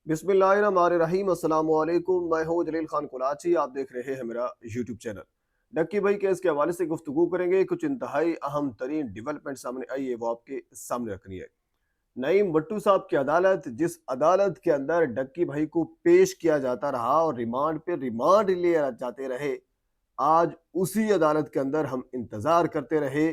बिस्मिल्लाहिर्रहमानिर्रहीम अस्सलाम वालेकुम। मैं हूं जलील खान कुलाची। आप देख रहे हैं मेरा यूट्यूब चैनल। डक्की भाई केस के हवाले से गुफ्तगू करेंगे। कुछ इंतहाई अहम तरीन डेवलपमेंट सामने आई है, वो आपके सामने रखनी है। नईम भट्टू साहब की अदालत, जिस अदालत के अंदर डक्की भाई को पेश किया जाता रहा और रिमांड पे रिमांड लिए जाते रहे, आज उसी अदालत के अंदर हम इंतजार करते रहे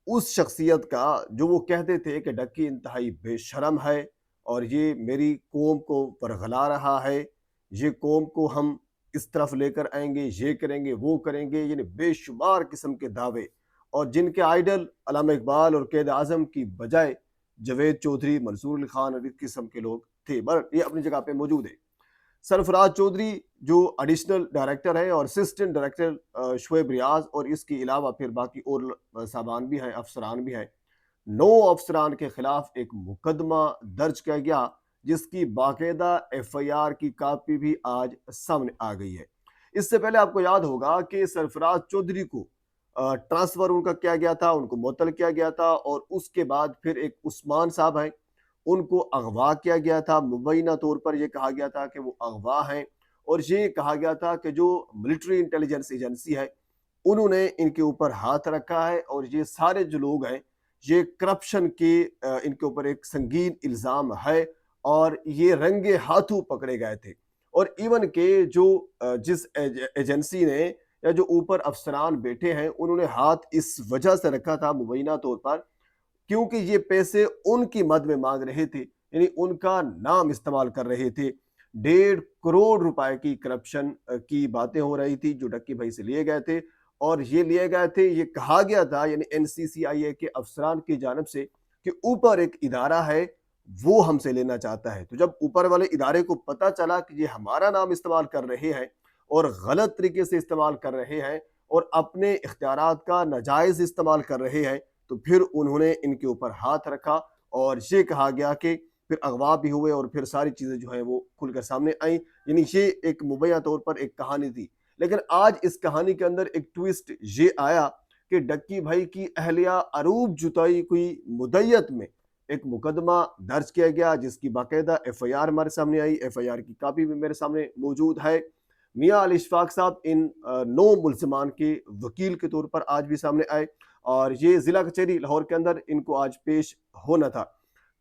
उस शख्सियत का जो वो कहते थे कि डक्की इंतहाई बेशरम है और ये मेरी कौम को वरगला रहा है, ये कौम को हम इस तरफ लेकर आएंगे, ये करेंगे, वो करेंगे, यानी बेशुमार किस्म के दावे। और जिनके आइडल अल्लामा इकबाल और कैद आजम की बजाय जवेद चौधरी, मंसूर अली खान और इस किस्म के लोग थे, पर ये अपनी जगह पे मौजूद है। सरफराज चौधरी जो एडिशनल डायरेक्टर है और असिस्टेंट डायरेक्टर शुएब रियाज, और इसके अलावा फिर बाकी और साहबान भी हैं, अफसरान भी हैं। 9 अफसरान के खिलाफ एक मुकदमा दर्ज किया गया, जिसकी बाकायदा एफआईआर की कापी भी आज सामने आ गई है। इससे पहले आपको याद होगा कि सरफराज चौधरी को ट्रांसफर उनका किया गया था, उनको मुअत्तल किया गया था, और उसके बाद फिर एक उस्मान साहब हैं, उनको अगवा किया गया था। मुबैना तौर पर यह कहा गया था कि वो अगवा हैं, और ये कहा गया था कि जो मिलिट्री इंटेलिजेंस एजेंसी है उन्होंने इनके ऊपर हाथ रखा है, और ये सारे जो लोग हैं ये करप्शन के इनके ऊपर एक संगीन इल्ज़ाम है, और ये रंगे हाथों पकड़े गए थे। और इवन के जो जिस एजेंसी ने या जो ऊपर अफसरान बैठे हैं उन्होंने हाथ इस वजह से रखा था मुबैना तौर पर, क्योंकि ये पैसे उनकी मद में मांग रहे थे, यानी उनका नाम इस्तेमाल कर रहे थे। 1.5 करोड़ रुपए की करप्शन की बातें हो रही थी जो डक्की भाई से लिए गए थे, और ये लिए गए थे, ये कहा गया था यानी एनसीसीआईए के अफसरान की जानब से कि ऊपर एक इदारा है वो हमसे लेना चाहता है। तो जब ऊपर वाले इदारे को पता चला कि ये हमारा नाम इस्तेमाल कर रहे हैं और गलत तरीके से इस्तेमाल कर रहे हैं और अपने इख्तियारात का नाजायज इस्तेमाल कर रहे हैं, तो फिर उन्होंने इनके ऊपर हाथ रखा, और ये कहा गया कि फिर अगवा भी हुए और फिर सारी चीज़ें जो है वो खुलकर सामने आई। यानी ये एक मुबैना तौर पर एक कहानी थी। लेकिन आज इस कहानी के अंदर एक ट्विस्ट ये आया कि डक्की भाई की अहलिया अरूब जुताई कोई मुद्दत में एक मुकदमा दर्ज किया गया, जिसकी बाकायदा एफआईआर हमारे सामने आई। एफआईआर की कापी भी मेरे सामने मौजूद है। मियाँ अल इशफाक साहब इन 9 मुल्ज़िमान के वकील के तौर पर आज भी सामने आए, और ये जिला कचहरी लाहौर के अंदर इनको आज पेश होना था।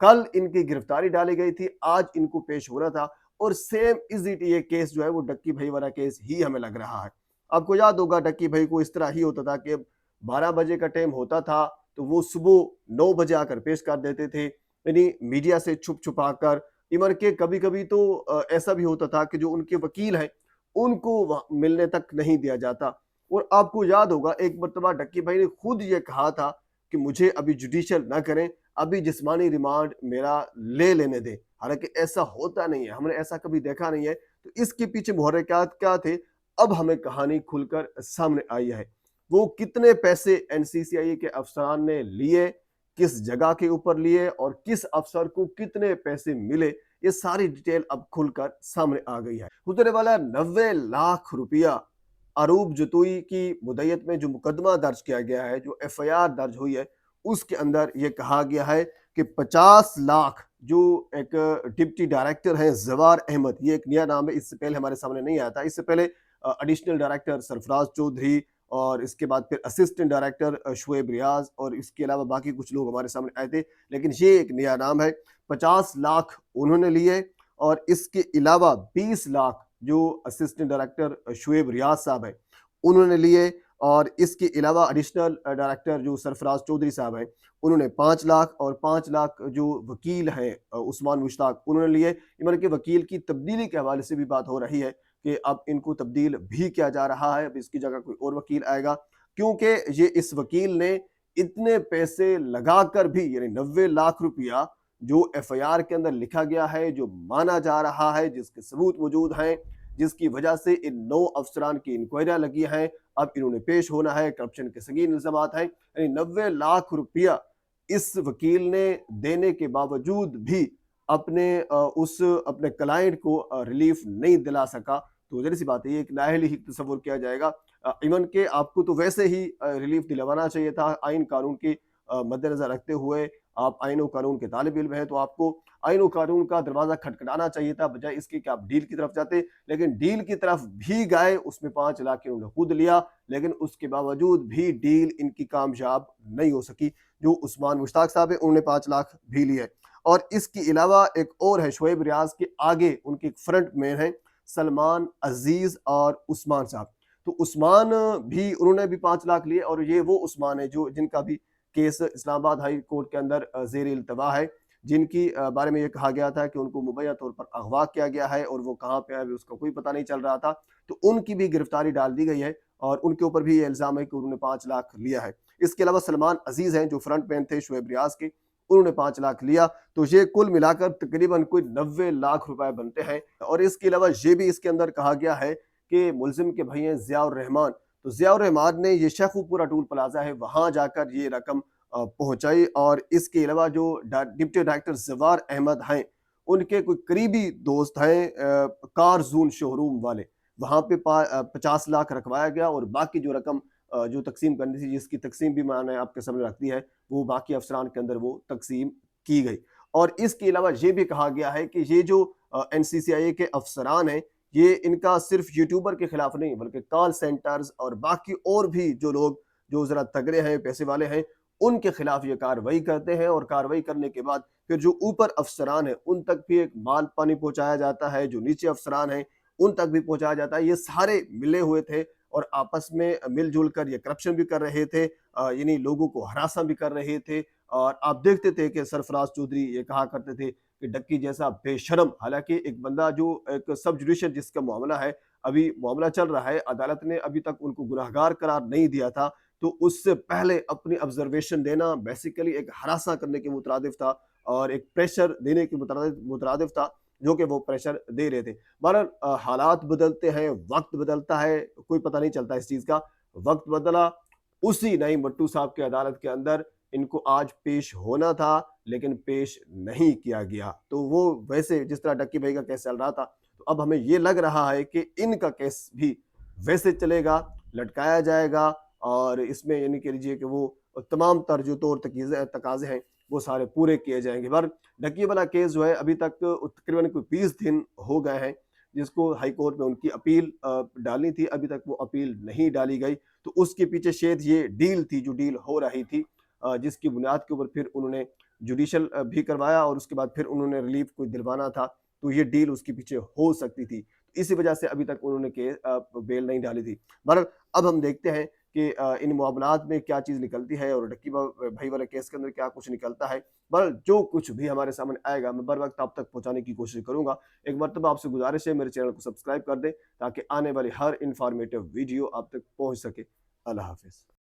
कल इनकी गिरफ्तारी डाली गई थी, आज इनको पेश होना था, और सेम इज इट ये केस जो है वो डक्की भाई वाला केस ही हमें लग रहा है। आपको याद होगा डक्की भाई को इस तरह ही होता था कि 12 बजे का टाइम होता था तो वो सुबह 9 बजे आकर पेश कर देते थे, यानी मीडिया से छुप छुपा कर। इमर के कभी कभी तो ऐसा भी होता था कि जो उनके वकील हैं उनको मिलने तक नहीं दिया जाता। और आपको याद होगा एक मरतबा डक्की भाई ने खुद ये कहा था कि मुझे अभी जुडिशियल ना करें, अभी जिस्मानी रिमांड मेरा ले लेने दें। हालांकि ऐसा होता नहीं है, हमने ऐसा कभी देखा नहीं है। तो इसके पीछे मुहर्रिकात क्या थे, अब हमें कहानी खुलकर सामने आई है। वो कितने पैसे एनसीसीआई के अफसरान ने लिए, किस जगह के ऊपर लिए, और किस अफसर को कितने पैसे मिले, ये सारी डिटेल अब खुलकर सामने आ गई है। गुजरे वाला 90 लाख रुपया अरूब जतोई की मुद्दत में जो मुकदमा दर्ज किया गया है, जो एफआईआर दर्ज हुई है, उसके अंदर यह कहा गया है कि 50 लाख जो एक डिप्टी डायरेक्टर हैं जवार अहमद, ये एक नया नाम है, इससे पहले हमारे सामने नहीं आया था। इससे पहले एडिशनल डायरेक्टर सरफराज चौधरी, और इसके बाद फिर असिस्टेंट डायरेक्टर शुएब रियाज, और इसके अलावा बाकी कुछ लोग हमारे सामने आए थे, लेकिन ये एक नया नाम है। 50 लाख उन्होंने लिए, और इसके अलावा 20 लाख जो असिस्टेंट डायरेक्टर शुएब रियाज साहब हैं उन्होंने लिए, और इसके अलावा एडिशनल डायरेक्टर जो सरफराज चौधरी साहब हैं उन्होंने 5 लाख, और 5 लाख जो वकील हैं उस्मान मुश्ताक उन्होंने लिए। इमर के वकील की तब्दीली के हवाले से भी बात हो रही है कि अब इनको तब्दील भी किया जा रहा है, अब इसकी जगह कोई और वकील आएगा, क्योंकि ये इस वकील ने इतने पैसे लगाकर भी, यानी 90 लाख रुपया जो एफआईआर के अंदर लिखा गया है, जो माना जा रहा है, जिसके सबूत मौजूद हैं, जिसकी वजह से इन 9 अफसरान की इंक्वायरियां लगी हैं, अब इन्होंने पेश होना है, करप्शन के संगीन इल्जामात हैं, यानी 90 लाख रुपया इस वकील ने देने के बावजूद भी अपने क्लाइंट को रिलीफ नहीं दिला सका। तो जाहिर सी बात है ये एक नाअहली ही तस्वुर किया जाएगा। इवन के आपको तो वैसे ही रिलीफ दिलवाना चाहिए था आइन कानून के मद्देनजर रखते हुए, आप आईन और कानून के तालिब इल्म हैं तो आपको आईन और कानून का दरवाज़ा खटखटाना चाहिए था, बजाय इसके कि आप डील की तरफ जाते। लेकिन डील की तरफ भी गए, उसमें 5 लाख इन्होंने खुद लिया, लेकिन उसके बावजूद भी डील इनकी कामयाब नहीं हो सकी। जो उस्मान मुश्ताक साहब हैं, उन्होंने 5 लाख भी लिए। और इसके अलावा एक और है शोएब रियाज के आगे उनके फ्रंट मैन हैं सलमान अजीज और उस्मान साहब। तो उस्मान भी उन्होंने भी 5 लाख लिए, और ये वो उस्मान है जो जिनका भी केस इस्लामाबाद हाई कोर्ट के अंदर जेर इल्तवा है, जिनकी बारे में ये कहा गया था कि उनको मुबैना तौर पर अगवा किया गया है और वो कहाँ पे है अभी उसका कोई पता नहीं चल रहा था। तो उनकी भी गिरफ्तारी डाल दी गई है और उनके ऊपर भी ये इल्ज़ाम है कि उन्होंने 5 लाख लिया है। इसके अलावा सलमान अजीज हैं जो फ्रंट मैन थे शोएब रियाज के, उन्होंने 5 लाख लिया। तो ये कुल मिलाकर तकरीबन कोई 90 लाख रुपए बनते हैं। और इसके अलावा ये भी इसके अंदर कहा गया है कि मुलजिम के भाई हैं ज़ियाउर रहमान, तो ज़ियाउर रहमान ने ये शेखुपुरा टूल प्लाजा है वहां जाकर ये रकम पहुंचाई। और इसके अलावा जो डिप्टी डायरेक्टर जवार अहमद हैं, उनके कोई करीबी दोस्त हैं कार जून शोरूम वाले, वहां पे 50 लाख रखवाया गया और बाकी जो रकम जो तकसीम करनी थी, जिसकी तकसीम भी मैंने आपके सामने रख दी है, वो बाकी अफसरान के अंदर वो तकसीम की गई। और इसके अलावा ये भी कहा गया है कि ये जो एनसीसीआई के अफसरान हैं, ये इनका सिर्फ यूट्यूबर के खिलाफ नहीं बल्कि कॉल सेंटर्स और बाकी और भी जो लोग जो जरा तगड़े हैं, पैसे वाले हैं, उनके खिलाफ ये कार्रवाई करते हैं। और कार्रवाई करने के बाद फिर जो ऊपर अफसरान है उन तक भी एक माल पानी पहुंचाया जाता है, जो नीचे अफसरान हैं उन तक भी पहुंचाया जाता है। ये सारे मिले हुए थे और आपस में मिलजुल कर ये करप्शन भी कर रहे थे, यानी लोगों को हरासा भी कर रहे थे। और आप देखते थे कि सरफराज चौधरी ये कहा करते थे कि डक्की जैसा बेशरम, हालांकि एक बंदा जो एक सब जुडिशियल जिसका मामला है, अभी मामला चल रहा है, अदालत ने अभी तक उनको गुनाहगार करार नहीं दिया था, तो उससे पहले अपनी ऑब्जर्वेशन देना बेसिकली एक हरासा करने के मुतरादिफ था और एक प्रेशर देने के मुतरादिफ था, जो कि वो प्रेशर दे रहे थे। बहरहाल हालात बदलते हैं, वक्त बदलता है, कोई पता नहीं चलता इस चीज़ का। वक्त बदला, उसी नई मट्टू साहब की अदालत के अंदर इनको आज पेश होना था, लेकिन पेश नहीं किया गया। तो वो वैसे जिस तरह डक्की भाई का केस चल रहा था, तो अब हमें ये लग रहा है कि इनका केस भी वैसे चलेगा, लटकाया जाएगा और इसमें यानी कह लीजिए कि वो तमाम तर जो तौर तकाज़े हैं, वो सारे पूरे किए जाएँगे। पर डकिया वाला केस जो है अभी तक तकरीबन कोई 20 दिन हो गए हैं, जिसको हाई कोर्ट में उनकी अपील डालनी थी, अभी तक वो अपील नहीं डाली गई। तो उसके पीछे शायद ये डील थी, जो डील हो रही थी, जिसकी बुनियाद के ऊपर फिर उन्होंने जुडिशियल भी करवाया और उसके बाद फिर उन्होंने रिलीफ कोई दिलवाना था, तो ये डील उसके पीछे हो सकती थी। इसी वजह से अभी तक उन्होंने बेल नहीं डाली थी। बहरहाल अब हम देखते हैं कि इन मामलात में क्या चीज़ निकलती है और डक्की भाई वाले केस के अंदर क्या कुछ निकलता है। बहरहाल जो कुछ भी हमारे सामने आएगा, मैं बर वक़्त आप तक पहुँचाने की कोशिश करूँगा। एक मर्तबा आपसे गुज़ारिश है, मेरे चैनल को सब्सक्राइब कर दें ताकि आने वाली हर इन्फॉर्मेटिव वीडियो आप तक पहुँच सके। अल्लाह हाफ़िज़।